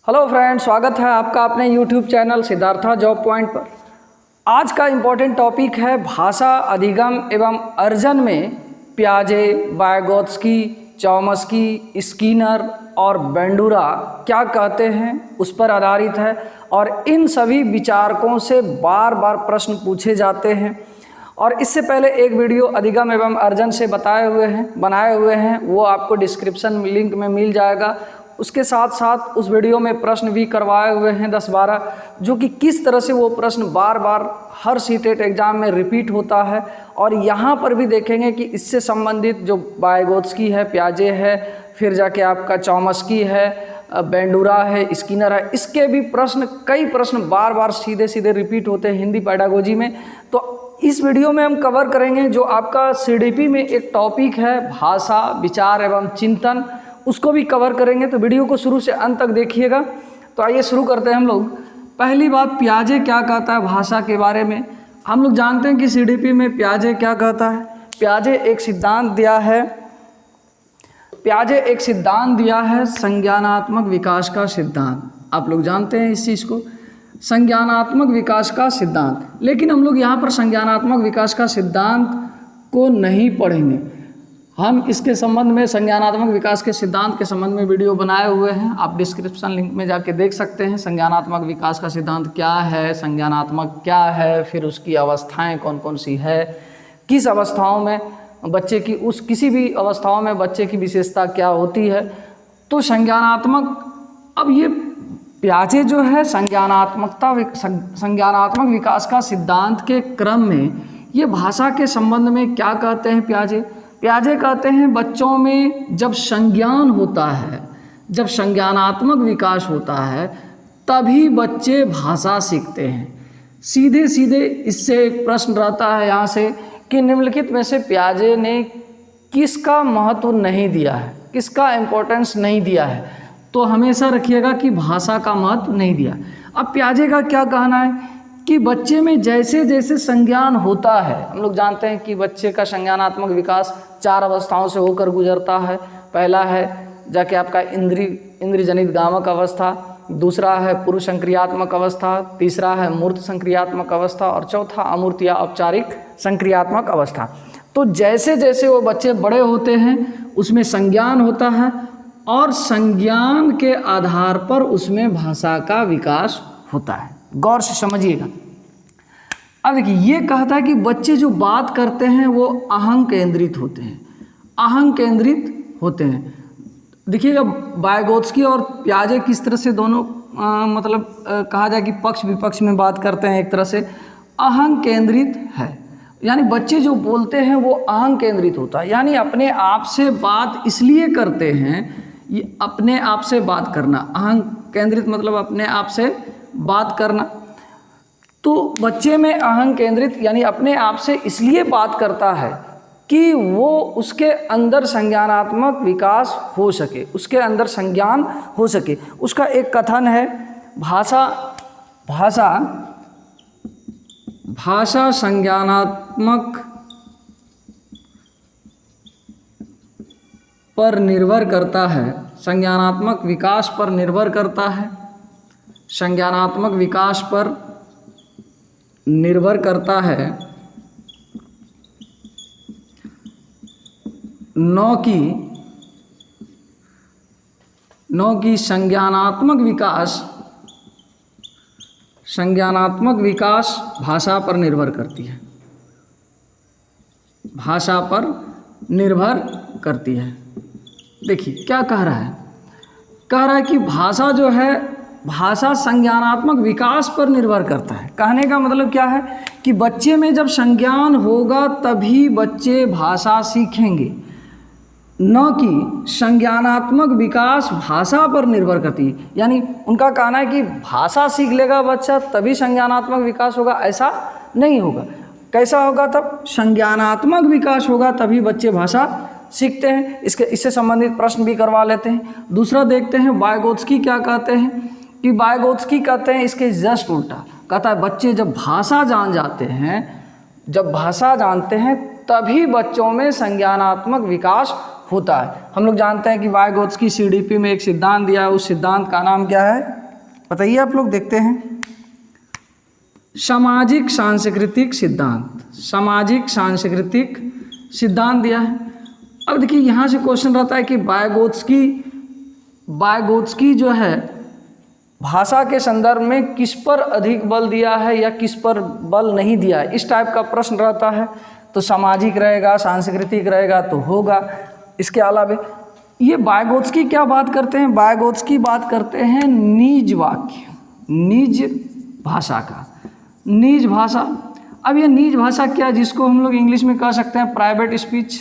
Hello friend, स्वागत है आपका अपने YouTube channel Siddhartha job point पर। आज का इम्पोर्टेंट टॉपिक है भाषा अधिगम एवं अर्जन में पियाजे, वाइगोत्स्की, चॉम्स्की, स्किनर और बेंडूरा क्या कहते हैं उस पर आधारित है। और इन सभी विचारकों से बार बार प्रश्न पूछे जाते हैं। और इससे पहले एक वीडियो अधिगम एवं अर्जन से बनाए हुए हैं, वो आपको डिस्क्रिप्शन लिंक में मिल जाएगा। उसके साथ साथ उस वीडियो में प्रश्न भी करवाए हुए हैं 10-12, जो कि किस तरह से वो प्रश्न बार बार हर सीटेट एग्ज़ाम में रिपीट होता है। और यहाँ पर भी देखेंगे कि इससे संबंधित जो वाइगोत्स्की है, पियाजे है, फिर जाके आपका चॉम्स्की है, बेंडूरा है, स्किनर है, इसके भी कई प्रश्न बार बार सीधे सीधे रिपीट होते हैं हिंदी पेडागोजी में। तो इस वीडियो में हम कवर करेंगे जो आपका सीडीपी में एक टॉपिक है भाषा, विचार एवं चिंतन, उसको भी कवर करेंगे। तो वीडियो को शुरू से अंत तक देखिएगा। तो आइए शुरू करते हैं हम लोग। पहली बात, पियाजे क्या कहता है भाषा के बारे में। हम लोग जानते हैं कि सीडीपी में पियाजे क्या कहता है। पियाजे एक सिद्धांत दिया है संज्ञानात्मक विकास का सिद्धांत। आप लोग जानते हैं इस चीज़ को, संज्ञानात्मक विकास का सिद्धांत। लेकिन हम लोग यहाँ पर संज्ञानात्मक विकास का सिद्धांत को नहीं पढ़ेंगे। हम इसके संबंध में, संज्ञानात्मक विकास के सिद्धांत के संबंध में वीडियो बनाए हुए हैं, आप डिस्क्रिप्शन लिंक में जाके देख सकते हैं। संज्ञानात्मक विकास का सिद्धांत क्या है, संज्ञानात्मक क्या है, फिर उसकी अवस्थाएं कौन कौन सी है, किस अवस्थाओं में बच्चे की, किसी भी अवस्थाओं में बच्चे की विशेषता क्या होती है। तो संज्ञानात्मक, अब ये पियाजे जो है संज्ञानात्मक विकास का सिद्धांत के क्रम में ये भाषा के संबंध में क्या कहते हैं। पियाजे कहते हैं बच्चों में जब संज्ञान होता है, जब संज्ञानात्मक विकास होता है, तभी बच्चे भाषा सीखते हैं। सीधे सीधे इससे एक प्रश्न रहता है यहाँ से कि निम्नलिखित में से पियाजे ने किसका महत्व नहीं दिया है, किसका इम्पोर्टेंस नहीं दिया है। तो हमेशा रखिएगा कि भाषा का महत्व नहीं दिया। अब पियाजे का क्या कहना है कि बच्चे में जैसे जैसे संज्ञान होता है, हम लोग जानते हैं कि बच्चे का संज्ञानात्मक विकास 4 अवस्थाओं से होकर गुजरता है। पहला है जाके आपका इंद्रियजनित गामक अवस्था, दूसरा है पूर्व संक्रियात्मक अवस्था, तीसरा है मूर्त संक्रियात्मक अवस्था और चौथा अमूर्त या औपचारिक संक्रियात्मक अवस्था। तो जैसे जैसे वो बच्चे बड़े होते हैं उसमें संज्ञान होता है और संज्ञान के आधार पर उसमें भाषा का विकास होता है। गौर से समझिएगा। अब देखिए, ये कहता है कि बच्चे जो बात करते हैं वो अहं केंद्रित होते हैं। देखिएगा, वाइगोत्स्की और पियाजे किस तरह से दोनों कहा जाए कि पक्ष विपक्ष में बात करते हैं। एक तरह से अहं केंद्रित है, यानी बच्चे जो बोलते हैं वो अहं केंद्रित होता है, यानी अपने आप से बात इसलिए करते हैं, ये अपने आप से बात करना। अहं केंद्रित मतलब अपने आप से बात करना। तो बच्चे में अहं केंद्रित यानी अपने आप से इसलिए बात करता है कि वो उसके अंदर संज्ञानात्मक विकास हो सके, उसके अंदर संज्ञान हो सके। उसका एक कथन है, भाषा संज्ञानात्मक पर निर्भर करता है, संज्ञानात्मक विकास पर निर्भर करता है, संज्ञानात्मक विकास पर निर्भर करता है, न कि संज्ञानात्मक विकास भाषा पर निर्भर करती है, भाषा पर निर्भर करती है। देखिए क्या कह रहा है कि भाषा जो है, भाषा संज्ञानात्मक विकास पर निर्भर करता है। कहने का मतलब क्या है कि बच्चे में जब संज्ञान होगा तभी बच्चे भाषा सीखेंगे, न कि संज्ञानात्मक विकास भाषा पर निर्भर करती है। यानी उनका कहना है कि भाषा सीख लेगा बच्चा तभी संज्ञानात्मक विकास होगा, ऐसा नहीं होगा। कैसा होगा तब? संज्ञानात्मक विकास होगा तभी बच्चे भाषा सीखते हैं। इससे संबंधित प्रश्न भी करवा लेते हैं। दूसरा देखते हैं वाइगोत्स्की क्या कहते हैं कि वाइगोत्स्की कहते हैं इसके जस्ट उल्टा। कहता है बच्चे जब भाषा जानते हैं तभी बच्चों में संज्ञानात्मक विकास होता है। हम लोग जानते हैं कि वाइगोत्स्की सीडीपी में एक सिद्धांत दिया है, उस सिद्धांत का नाम क्या है? बताइए आप लोग, देखते हैं। सामाजिक सांस्कृतिक सिद्धांत, सामाजिक सांस्कृतिक सिद्धांत दिया है। अब देखिए यहाँ से क्वेश्चन रहता है कि वाइगोत्स्की जो है भाषा के संदर्भ में किस पर अधिक बल दिया है या किस पर बल नहीं दिया है, इस टाइप का प्रश्न रहता है। तो सामाजिक रहेगा, सांस्कृतिक रहेगा तो होगा। इसके अलावा ये वाइगोत्स्की क्या बात करते हैं, वाइगोत्स्की बात करते हैं निज वाक्य, निज भाषा का, निज भाषा। अब ये निज भाषा क्या है, जिसको हम लोग इंग्लिश में कह सकते हैं प्राइवेट स्पीच,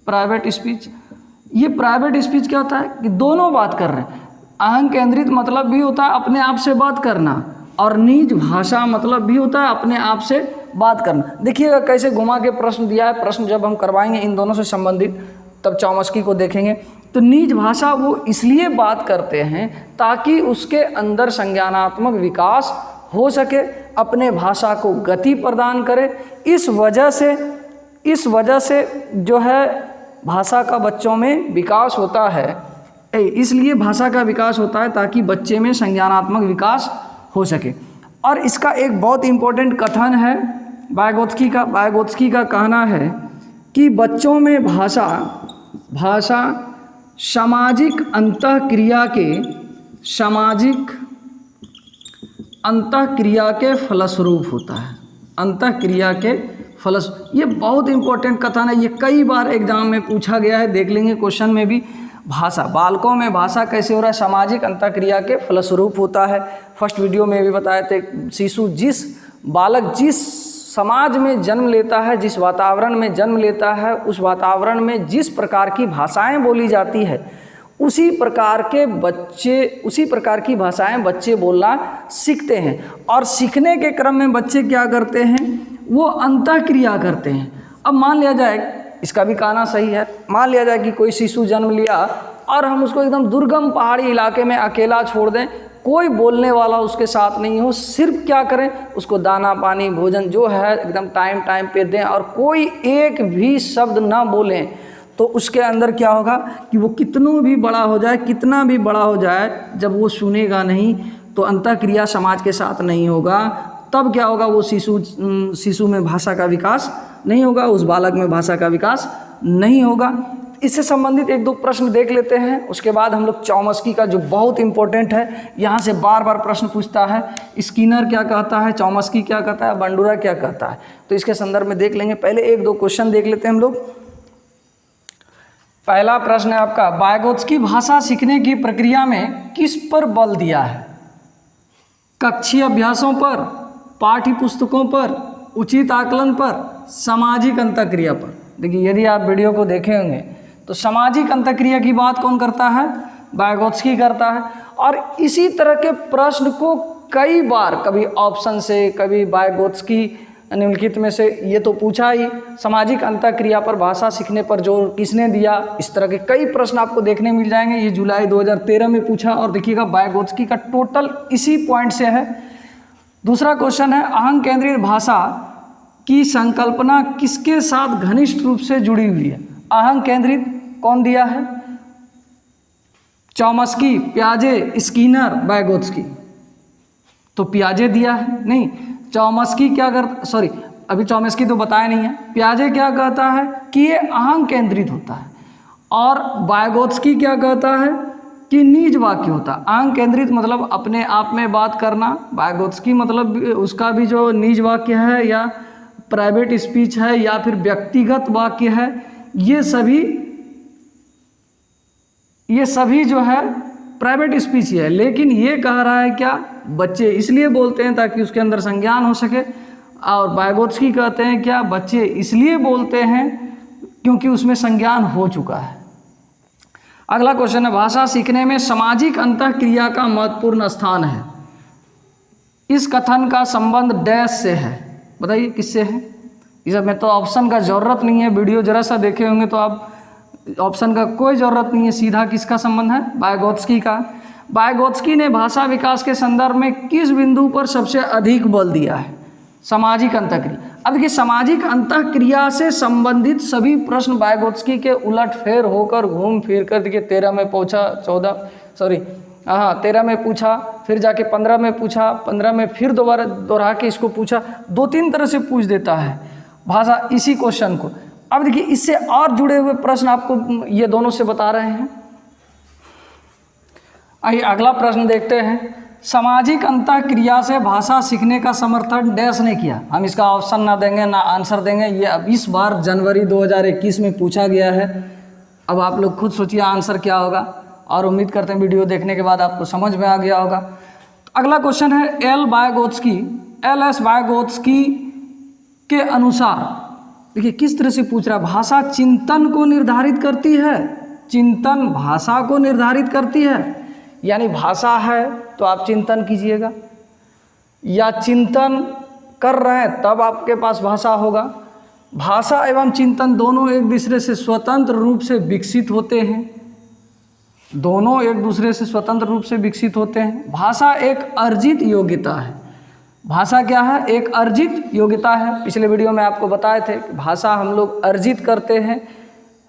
प्राइवेट स्पीच। ये प्राइवेट स्पीच क्या होता है कि दोनों बात कर रहे हैं। अहं केंद्रित मतलब भी होता है अपने आप से बात करना, और निज भाषा मतलब भी होता है अपने आप से बात करना। देखिएगा कैसे घुमा के प्रश्न दिया है। प्रश्न जब हम करवाएंगे इन दोनों से संबंधित तब चॉम्स्की को देखेंगे। तो निज भाषा वो इसलिए बात करते हैं ताकि उसके अंदर संज्ञानात्मक विकास हो सके, अपने भाषा को गति प्रदान करे। इस वजह से जो है भाषा का बच्चों में विकास होता है, इसलिए भाषा का विकास होता है ताकि बच्चे में संज्ञानात्मक विकास हो सके। और इसका एक बहुत इम्पोर्टेंट कथन है वाइगोत्स्की का कहना है कि बच्चों में भाषा सामाजिक अंतःक्रिया के फलस्वरूप होता है, अंतःक्रिया के फलस्वरूप। ये बहुत इम्पोर्टेंट कथन है, ये कई बार एग्जाम में पूछा गया है, देख लेंगे क्वेश्चन में भी। भाषा, बालकों में भाषा कैसे हो रहा है, सामाजिक अंतःक्रिया के फलस्वरूप होता है। फर्स्ट वीडियो में भी बताए थे, शिशु बालक जिस समाज में जन्म लेता है, जिस वातावरण में जन्म लेता है, उस वातावरण में जिस प्रकार की भाषाएं बोली जाती है उसी प्रकार की भाषाएं बच्चे बोलना सीखते हैं। और सीखने के क्रम में बच्चे क्या करते हैं, वो अंतःक्रिया करते हैं। अब मान लिया जाए, इसका भी कहना सही है, मान लिया जाए कि कोई शिशु जन्म लिया और हम उसको एकदम दुर्गम पहाड़ी इलाके में अकेला छोड़ दें, कोई बोलने वाला उसके साथ नहीं हो, सिर्फ क्या करें, उसको दाना पानी भोजन जो है एकदम टाइम पे दें और कोई एक भी शब्द ना बोलें, तो उसके अंदर क्या होगा कि वो कितना भी बड़ा हो जाए, जब वो सुनेगा नहीं तो अंतःक्रिया समाज के साथ नहीं होगा, तब क्या होगा, वो शिशु में भाषा का विकास नहीं होगा, उस बालक में भाषा का विकास नहीं होगा। इससे संबंधित एक दो प्रश्न देख लेते हैं, उसके बाद हम लोग चॉम्स्की का जो बहुत इंपॉर्टेंट है, यहाँ से बार बार प्रश्न पूछता है, स्किनर क्या कहता है, चॉम्स्की क्या कहता है, बंडूरा क्या कहता है, तो इसके संदर्भ में देख लेंगे। पहले एक दो क्वेश्चन देख लेते हैं हम लोग। पहला प्रश्न है आपका, वाइगोत्स्की भाषा सीखने की प्रक्रिया में किस पर बल दिया है? कक्षीय अभ्यासों पर, पाठ्य पुस्तकों पर, उचित आकलन पर, सामाजिक अंतःक्रिया पर। देखिए यदि आप वीडियो को देखे होंगे तो सामाजिक अंतःक्रिया की बात कौन करता है, वाइगोत्स्की करता है। और इसी तरह के प्रश्न को कई बार, कभी ऑप्शन से, कभी वाइगोत्स्की निम्नलिखित में से, ये तो पूछा ही, सामाजिक अंतःक्रिया पर भाषा सीखने पर जोर किसने दिया, इस तरह के कई प्रश्न आपको देखने मिल जाएंगे। ये जुलाई 2013 में पूछा, और देखिएगा वाइगोत्स्की का टोटल इसी पॉइंट से है। दूसरा क्वेश्चन है, अहं केंद्रित भाषा की संकल्पना किसके साथ घनिष्ठ रूप से जुड़ी हुई है? अहं केंद्रित कौन दिया है? चॉम्स्की, पियाजे, स्किनर, वाइगोत्स्की। तो पियाजे दिया है, नहीं, चॉम्स्की क्या कर, सॉरी अभी चॉम्स्की तो बताया नहीं है। पियाजे क्या कहता है कि ये अहं केंद्रित होता है, और वाइगोत्स्की क्या कहता है कि निज वाक्य होता है। अहं केंद्रित मतलब अपने आप में बात करना, वाइगोत्स्की मतलब उसका भी जो निज वाक्य है या प्राइवेट स्पीच है या फिर व्यक्तिगत वाक्य है, ये सभी जो है प्राइवेट स्पीच ही है। लेकिन ये कह रहा है क्या, बच्चे इसलिए बोलते हैं ताकि उसके अंदर संज्ञान हो सके, और वाइगोत्स्की कहते हैं क्या, बच्चे इसलिए बोलते हैं क्योंकि उसमें संज्ञान हो चुका है। अगला क्वेश्चन है, भाषा सीखने में सामाजिक अंतःक्रिया का महत्वपूर्ण स्थान है। इस कथन का संबंध डैश से है, बताइए किससे है? इस में तो ऑप्शन का ज़रूरत नहीं है, वीडियो जरा सा देखे होंगे तो आप ऑप्शन का कोई ज़रूरत नहीं है, सीधा किसका संबंध है? वाइगोत्स्की का। वाइगोत्स्की ने भाषा विकास के संदर्भ में किस बिंदु पर सबसे अधिक बल दिया है? सामाजिक अंतःक्रिया। अब देखिए सामाजिक अंतःक्रिया से संबंधित सभी प्रश्न वाइगोत्स्की के उलट फेर होकर घूम फिर कर देखिए 13 में पहुँचा, हाँ 13 में पूछा, फिर जाके 15 में पूछा, 15 में फिर दोबारा दोहरा के इसको पूछा, 2-3 तरह से पूछ देता है भाषा इसी क्वेश्चन को। अब देखिए इससे और जुड़े हुए प्रश्न आपको ये दोनों से बता रहे हैं। आइए अगला प्रश्न देखते हैं। सामाजिक अंतःक्रिया से भाषा सीखने का समर्थन डैश ने किया। हम इसका ऑप्शन ना देंगे ना आंसर देंगे, ये अब इस बार जनवरी 2021 में पूछा गया है। अब आप लोग खुद सोचिए आंसर क्या होगा, और उम्मीद करते हैं वीडियो देखने के बाद आपको समझ में आ गया होगा। तो अगला क्वेश्चन है एल एस वाइगोत्स्की के अनुसार, देखिए किस तरह से पूछ रहा है। भाषा चिंतन को निर्धारित करती है, चिंतन भाषा को निर्धारित करती है, यानी भाषा है तो आप चिंतन कीजिएगा, या चिंतन कर रहे हैं तब आपके पास भाषा होगा। भाषा एवं चिंतन दोनों एक दूसरे से स्वतंत्र रूप से विकसित होते हैं, दोनों एक दूसरे से स्वतंत्र रूप से विकसित होते हैं। भाषा एक अर्जित योग्यता है। भाषा क्या है? एक अर्जित योग्यता है। पिछले वीडियो में आपको बताए थे कि भाषा हम लोग अर्जित करते हैं,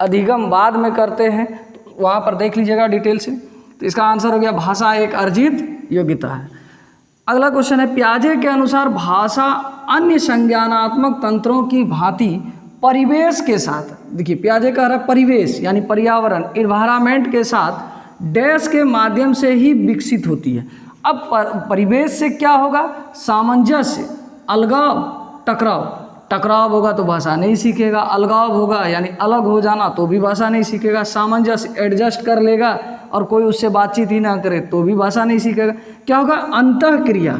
अधिगम बाद में करते हैं, तो वहाँ पर देख लीजिएगा डिटेल से। तो इसका आंसर हो गया भाषा एक अर्जित योग्यता है। अगला क्वेश्चन है पियाजे के अनुसार भाषा अन्य संज्ञानात्मक तंत्रों की भांति परिवेश के साथ, देखिए पियाजे कह रहा है परिवेश यानी पर्यावरण, इन्वायरमेंट के साथ डैश के माध्यम से ही विकसित होती है। अब परिवेश से क्या होगा? सामंजस्य, अलगाव, टकराव। टकराव होगा तो भाषा नहीं सीखेगा, अलगाव होगा यानी अलग हो जाना तो भी भाषा नहीं सीखेगा, सामंजस्य एडजस्ट कर लेगा और कोई उससे बातचीत ही ना करे तो भी भाषा नहीं सीखेगा। क्या होगा? अंतःक्रिया।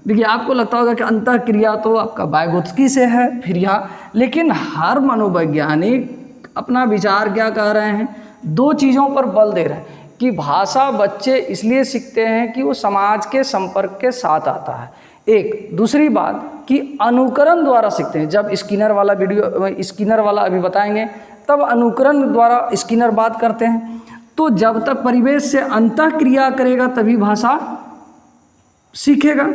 देखिए आपको लगता होगा कि अंतःक्रिया तो आपका वाइगोत्स्की से है फिर यहाँ, लेकिन हर मनोवैज्ञानिक अपना विचार क्या कह रहे हैं, दो चीज़ों पर बल दे रहे हैं कि भाषा बच्चे इसलिए सीखते हैं कि वो समाज के संपर्क के साथ आता है। एक दूसरी बात कि अनुकरण द्वारा सीखते हैं। जब स्किनर वाला अभी बताएंगे तब अनुकरण द्वारा स्किनर बात करते हैं। तो जब तक परिवेश से अंतःक्रिया करेगा तभी भाषा सीखेगा।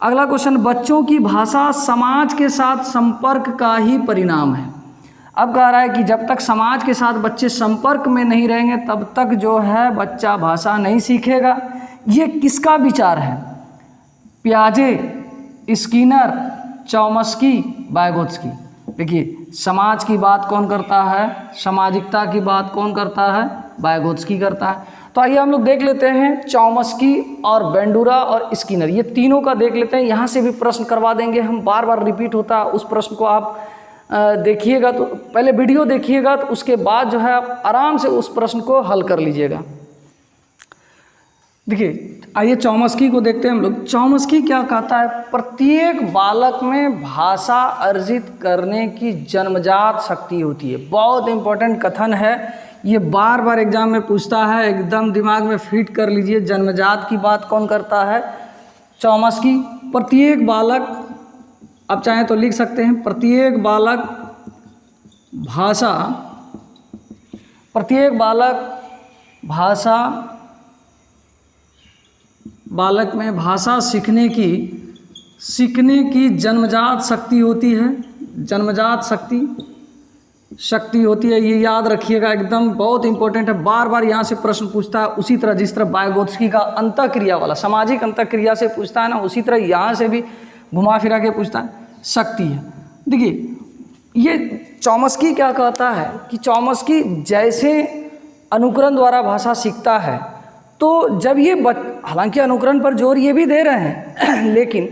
अगला क्वेश्चन, बच्चों की भाषा समाज के साथ संपर्क का ही परिणाम है। अब कह रहा है कि जब तक समाज के साथ बच्चे संपर्क में नहीं रहेंगे तब तक जो है बच्चा भाषा नहीं सीखेगा। ये किसका विचार है? पियाजे, स्किनर, चॉम्स्की, वाइगोत्स्की। देखिए समाज की बात कौन करता है? सामाजिकता की बात कौन करता है? वाइगोत्स्की करता है। तो आइए हम लोग देख लेते हैं चॉम्स्की और बेंडूरा और स्किनर, ये तीनों का देख लेते हैं। यहाँ से भी प्रश्न करवा देंगे हम, बार बार रिपीट होता है। उस प्रश्न को आप देखिएगा, तो पहले वीडियो देखिएगा, तो उसके बाद जो है आप आराम से उस प्रश्न को हल कर लीजिएगा। देखिए आइए चॉम्स्की को देखते हैं हम लोग। चॉम्स्की क्या कहता है? प्रत्येक बालक में भाषा अर्जित करने की जन्मजात शक्ति होती है। बहुत इंपॉर्टेंट कथन है, ये बार बार एग्जाम में पूछता है, एकदम दिमाग में फिट कर लीजिए। जन्मजात की बात कौन करता है? चॉम्स्की। प्रत्येक बालक, आप चाहें तो लिख सकते हैं, प्रत्येक बालक भाषा, प्रत्येक बालक में भाषा सीखने की जन्मजात शक्ति होती है। जन्मजात शक्ति होती है, ये याद रखिएगा, एकदम बहुत इंपॉर्टेंट है। बार बार यहाँ से प्रश्न पूछता है। उसी तरह जिस तरह वाइगोत्स्की का अंतःक्रिया वाला सामाजिक अंतःक्रिया से पूछता है ना, उसी तरह यहाँ से भी घुमा फिरा के पूछता है, शक्ति है। देखिए ये चॉम्स्की क्या कहता है कि चॉम्स्की जैसे अनुकरण द्वारा भाषा सीखता है, तो जब ये हालांकि अनुकरण पर जोर ये भी दे रहे हैं लेकिन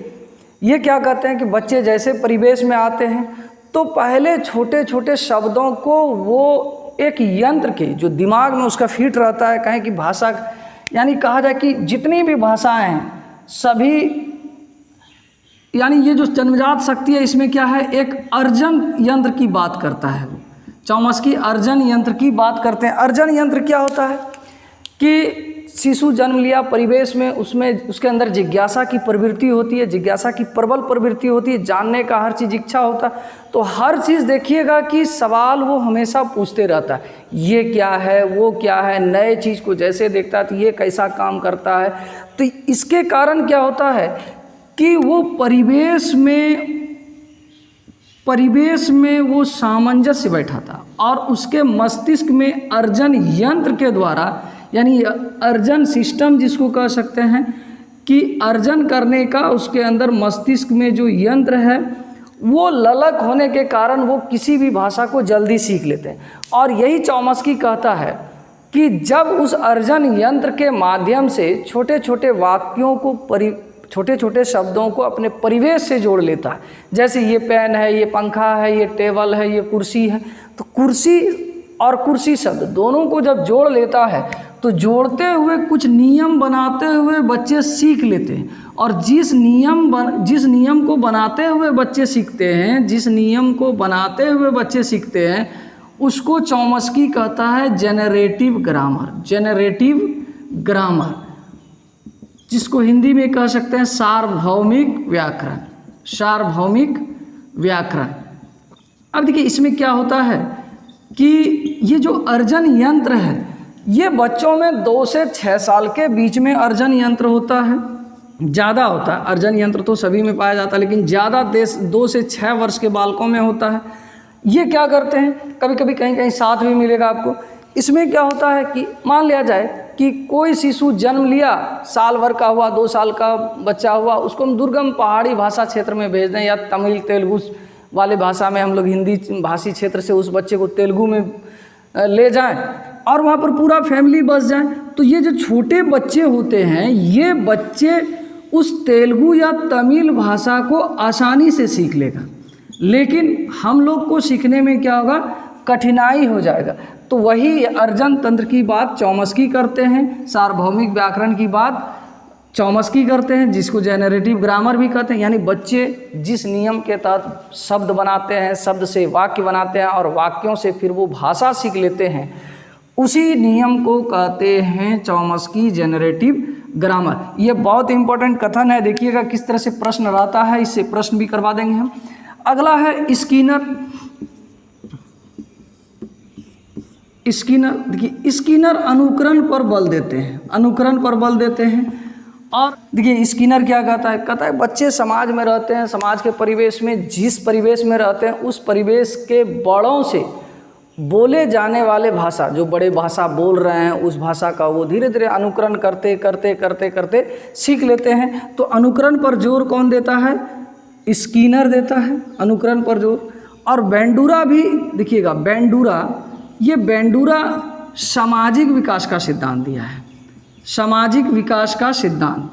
ये क्या कहते हैं कि बच्चे जैसे परिवेश में आते हैं तो पहले छोटे छोटे शब्दों को वो एक यंत्र के जो दिमाग में उसका फिट रहता है, कहें कि भाषा यानी कहा जाए कि जितनी भी भाषाएं हैं सभी, यानी ये जो जन्मजात शक्ति है इसमें क्या है, एक अर्जन यंत्र की बात करता है। चॉम्स्की अर्जन यंत्र की बात करते हैं। अर्जन यंत्र क्या होता है कि शिशु जन्म लिया परिवेश में, उसमें उसके अंदर जिज्ञासा की प्रवृत्ति होती है, जिज्ञासा की प्रबल प्रवृत्ति होती है, जानने का हर चीज़ इच्छा होता है। तो हर चीज़ देखिएगा कि सवाल वो हमेशा पूछते रहता है, ये क्या है, वो क्या है, नए चीज़ को जैसे देखता है तो ये कैसा काम करता है। तो इसके कारण क्या होता है कि वो परिवेश में वो सामंजस्य बैठा था और उसके मस्तिष्क में अर्जन यंत्र के द्वारा यानी अर्जन सिस्टम जिसको कह सकते हैं कि अर्जन करने का उसके अंदर मस्तिष्क में जो यंत्र है वो ललक होने के कारण वो किसी भी भाषा को जल्दी सीख लेते हैं। और यही चॉम्स्की कहता है कि जब उस अर्जन यंत्र के माध्यम से छोटे छोटे वाक्यों को छोटे छोटे शब्दों को अपने परिवेश से जोड़ लेता है, जैसे ये पेन है, ये पंखा है, ये टेबल है, ये कुर्सी है, तो कुर्सी और कुर्सी शब्द दोनों को जब जोड़ लेता है तो जोड़ते हुए कुछ नियम बनाते हुए बच्चे सीख लेते हैं। और जिस नियम को बनाते हुए बच्चे सीखते हैं, जिस नियम को बनाते हुए बच्चे सीखते हैं, उसको चॉम्स्की कहता है जेनरेटिव ग्रामर। जेनरेटिव ग्रामर, जिसको हिंदी में कह सकते हैं सार्वभौमिक व्याकरण। सार्वभौमिक व्याकरण। अब देखिए इसमें क्या होता है कि ये जो अर्जन यंत्र है ये बच्चों में 2 से 6 साल के बीच में अर्जन यंत्र होता है, ज़्यादा होता है। अर्जन यंत्र तो सभी में पाया जाता है लेकिन ज़्यादा 2 से 6 वर्ष के बालकों में होता है। ये क्या करते हैं, कभी कभी कहीं कहीं साथ भी मिलेगा आपको। इसमें क्या होता है कि मान लिया जाए कि कोई शिशु जन्म लिया, साल भर का हुआ, 2 साल का बच्चा हुआ, उसको हम दुर्गम पहाड़ी भाषा क्षेत्र में भेज दें या तमिल तेलुगु वाले भाषा में, हम लोग हिंदी भाषी क्षेत्र से उस बच्चे को तेलुगु में ले जाएं और वहाँ पर पूरा फैमिली बस जाए, तो ये जो छोटे बच्चे होते हैं ये बच्चे उस तेलुगु या तमिल भाषा को आसानी से सीख लेगा, लेकिन हम लोग को सीखने में क्या होगा, कठिनाई हो जाएगा। तो वही अर्जन तंत्र की बात चॉम्स्की करते हैं, सार्वभौमिक व्याकरण की बात चॉम्स्की करते हैं, जिसको जेनरेटिव ग्रामर भी कहते हैं। यानी बच्चे जिस नियम के तहत शब्द बनाते हैं, शब्द से वाक्य बनाते हैं और वाक्यों से फिर वो भाषा सीख लेते हैं, उसी नियम को कहते हैं चॉम्स्की जेनरेटिव ग्रामर। ये बहुत इंपॉर्टेंट कथन है, देखिएगा किस तरह से प्रश्न रहता है, इससे प्रश्न भी करवा देंगे हम। अगला है स्किनर। देखिए स्किनर अनुकरण पर बल देते हैं, अनुकरण पर बल देते हैं। और देखिए स्किनर क्या कहता है बच्चे समाज में रहते हैं, समाज के परिवेश में, जिस परिवेश में रहते हैं उस परिवेश के बड़ों से बोले जाने वाले भाषा, जो बड़े भाषा बोल रहे हैं उस भाषा का वो धीरे धीरे अनुकरण करते करते करते करते सीख लेते हैं। तो अनुकरण पर जोर कौन देता है, स्किनर देता है अनुकरण पर जोर। और बेंडूरा भी देखिएगा, बेंडूरा सामाजिक विकास का सिद्धांत दिया है, सामाजिक विकास का सिद्धांत।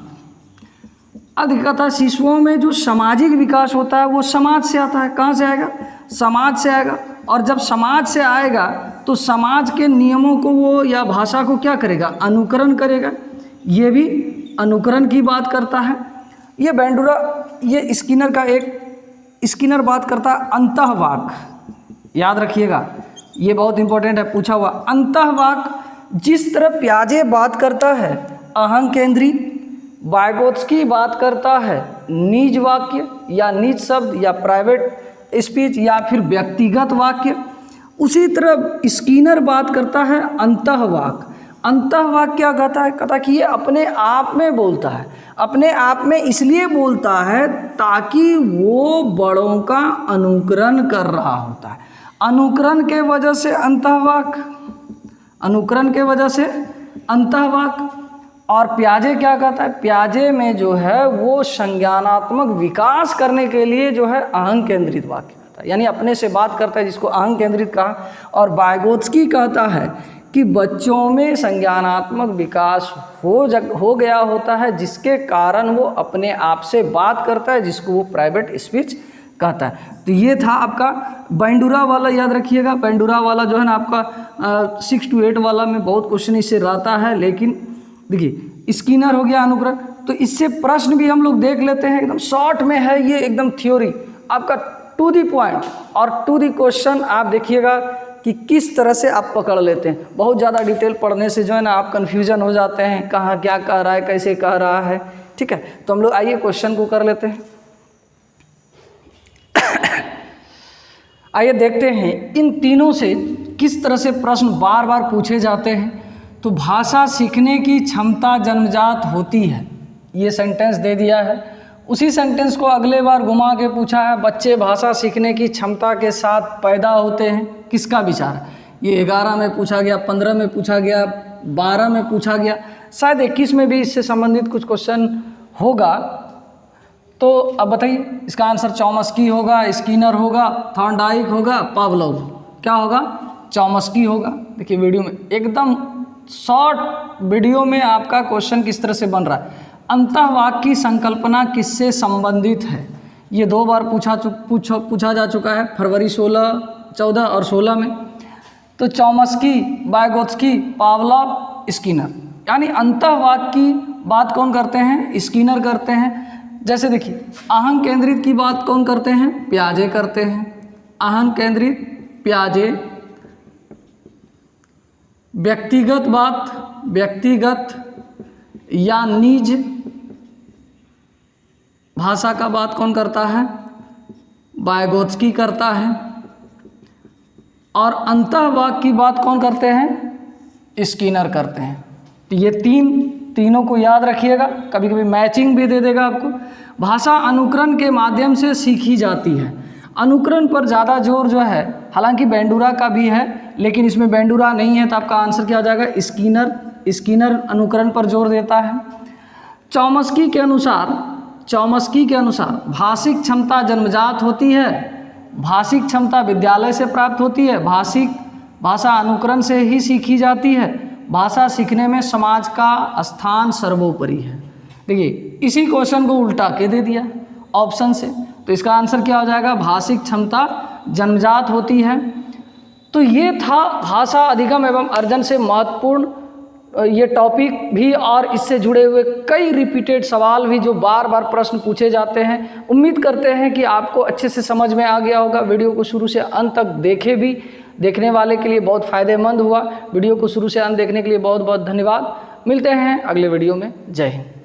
अधिकता शिशुओं में जो सामाजिक विकास होता है वो समाज से आता है। कहाँ से आएगा, समाज से आएगा। और जब समाज से आएगा तो समाज के नियमों को वो या भाषा को क्या करेगा, अनुकरण करेगा। ये भी अनुकरण की बात करता है। ये बेंडूरा, ये स्किनर बात करता है अंतःवाक। याद रखिएगा ये बहुत इंपॉर्टेंट है, पूछा हुआ। अंतःवाक, जिस तरह पियाजे बात करता है अहं केंद्रित, वाइगोत्स्की बात करता है निज वाक्य या निज शब्द या प्राइवेट स्पीच या फिर व्यक्तिगत वाक्य, उसी तरह स्किनर बात करता है अंतःवाक। अंतःवाक क्या कहता है कि ये अपने आप में बोलता है, अपने आप में इसलिए बोलता है ताकि वो बड़ों का अनुकरण कर रहा होता है। अनुकरण के वजह से अंतःवाक, अनुकरण के वजह से अंतःवाक। और पियाजे क्या कहता है, पियाजे में जो है वो संज्ञानात्मक विकास करने के लिए जो है अहं केंद्रित वाक्य कहता है, यानी अपने से बात करता है जिसको अहं केंद्रित कहा। और वाइगोत्स्की कहता है कि बच्चों में संज्ञानात्मक विकास हो गया होता है जिसके कारण वो अपने आप से बात करता है, जिसको वो प्राइवेट स्पीच कहता है। तो ये था आपका बेंडूरा वाला, याद रखिएगा। बेंडूरा वाला जो है ना आपका 6 to 8 वाला में बहुत क्वेश्चन इससे रहता है। लेकिन देखिए स्किनर हो गया अनुकरण, तो इससे प्रश्न भी हम लोग देख लेते हैं, एकदम शॉर्ट में है ये, एकदम थ्योरी आपका टू दी पॉइंट और टू दी क्वेश्चन। आप देखिएगा कि किस तरह से आप पकड़ लेते हैं। बहुत ज़्यादा डिटेल पढ़ने से जो है ना आप कन्फ्यूजन हो जाते हैं, कहाँ क्या कह रहा है, कैसे कह रहा है। ठीक है, तो हम लोग आइए क्वेश्चन को कर लेते हैं। आइए देखते हैं इन तीनों से किस तरह से प्रश्न बार बार पूछे जाते हैं। तो भाषा सीखने की क्षमता जन्मजात होती है, ये सेंटेंस दे दिया है। उसी सेंटेंस को अगले बार घुमा के पूछा है, बच्चे भाषा सीखने की क्षमता के साथ पैदा होते हैं। किसका विचार? ये 11 में पूछा गया, 15 में पूछा गया, 2012 में पूछा गया। शायद 21 में भी इससे संबंधित कुछ क्वेश्चन होगा। तो अब बताइए इसका आंसर चॉम्स्की होगा, स्किनर होगा, थॉर्नडाइक होगा, पावलोव। क्या होगा? चॉम्स्की होगा। देखिए वीडियो में एकदम शॉर्ट वीडियो में आपका क्वेश्चन किस तरह से बन रहा है। अंतःवाक की संकल्पना किससे संबंधित है? ये 2 बार पूछा जा चुका है, फरवरी 16, 14 और 16 में। तो चॉम्स्की, वाइगोत्स्की, पावलोव, स्किनर। यानी अंतःवाक की बात कौन करते हैं? स्किनर करते हैं। जैसे देखिए आहंग केंद्रित की बात कौन करते हैं? पियाजे करते हैं। आहंग केंद्रित, पियाजे। व्यक्तिगत बात, व्यक्तिगत या निज भाषा का बात कौन करता है? वाइगोत्स्की करता है। और अंतःवाक की बात कौन करते हैं? स्किनर करते हैं। तो ये तीनों को याद रखिएगा, कभी कभी मैचिंग भी दे देगा आपको। भाषा अनुकरण के माध्यम से सीखी जाती है। अनुकरण पर ज़्यादा जोर जो है, हालांकि बेंडूरा का भी है, लेकिन इसमें बेंडूरा नहीं है, तो आपका आंसर क्या हो जाएगा? स्किनर अनुकरण पर जोर देता है। चॉम्स्की के अनुसार भाषिक क्षमता जन्मजात होती है, भाषिक क्षमता विद्यालय से प्राप्त होती है, भाषा अनुकरण से ही सीखी जाती है, भाषा सीखने में समाज का स्थान सर्वोपरि है। देखिए इसी क्वेश्चन को उल्टा के दे दिया ऑप्शन से, तो इसका आंसर क्या हो जाएगा? भाषिक क्षमता जन्मजात होती है। तो ये था भाषा अधिगम एवं अर्जन से महत्वपूर्ण ये टॉपिक भी, और इससे जुड़े हुए कई रिपीटेड सवाल भी जो बार बार प्रश्न पूछे जाते हैं। उम्मीद करते हैं कि आपको अच्छे से समझ में आ गया होगा। वीडियो को शुरू से अंत तक देखे भी, देखने वाले के लिए बहुत फ़ायदेमंद हुआ। वीडियो को शुरू से अंत देखने के लिए बहुत बहुत धन्यवाद। मिलते हैं अगले वीडियो में। जय हिंद।